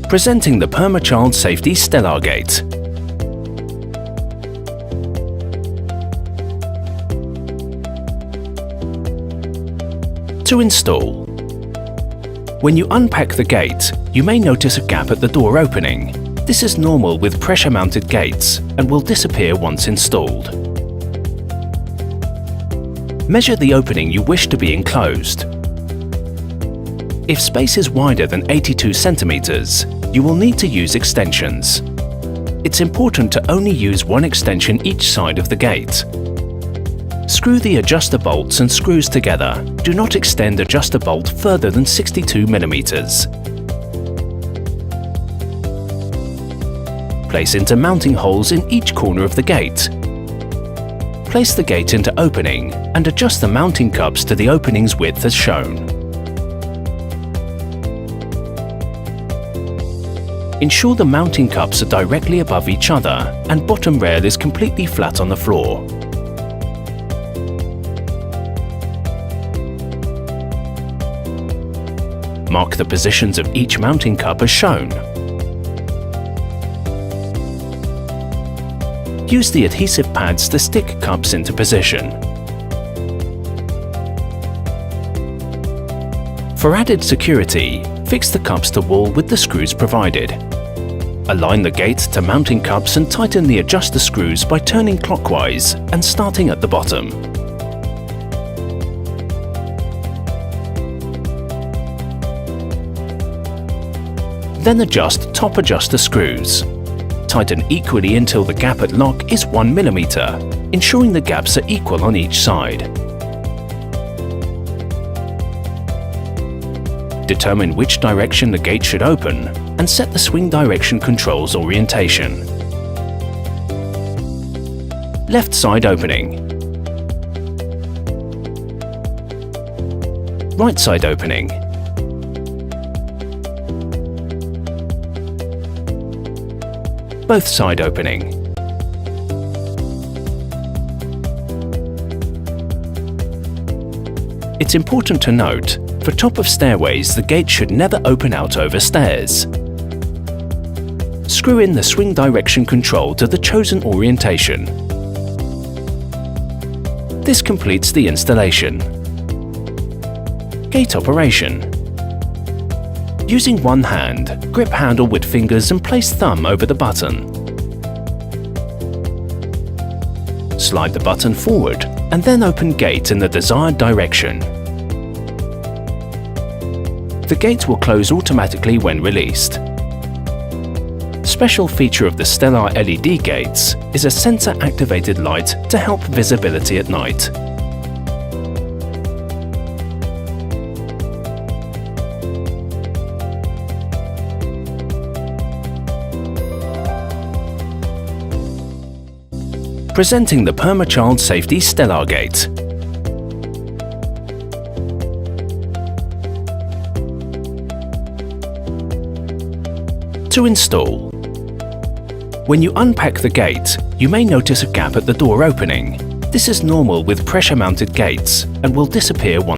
Presenting the Perma Child Safety Stellar Gate. To install. When you unpack the gate, you may notice a gap at the door opening. This is normal with pressure-mounted gates and will disappear once installed. Measure the opening you wish to be enclosed. If space is wider than 82 centimeters, you will need to use extensions. It's important to only use one extension each side of the gate. Screw the adjuster bolts and screws together. Do not extend adjuster bolt further than 62 millimeters. Place into mounting holes in each corner of the gate. Place the gate into opening and adjust the mounting cups to the opening's width as shown. Ensure the mounting cups are directly above each other and bottom rail is completely flat on the floor. Mark the positions of each mounting cup as shown. Use the adhesive pads to stick cups into position. For added security, fix the cups to wall with the screws provided. Align the gate to mounting cups and tighten the adjuster screws by turning clockwise and starting at the bottom. Then adjust top adjuster screws. Tighten equally until the gap at lock is 1 millimeter, ensuring the gaps are equal on each side. Determine which direction the gate should open and set the swing direction control's orientation. Left side opening. Right side opening. Both side opening. It's important to note, for top of stairways the gate should never open out over stairs. Screw in the swing direction control to the chosen orientation. This completes the installation. Gate operation. Using one hand, grip handle with fingers and place thumb over the button. Slide the button forward and then open gate in the desired direction. The gate will close automatically when released. Special feature of the Stellar LED gates is a sensor-activated light to help visibility at night. Presenting the Perma Child Safety Stellar Gate. To install. When you unpack the gate, you may notice a gap at the door opening. This is normal with pressure-mounted gates and will disappear once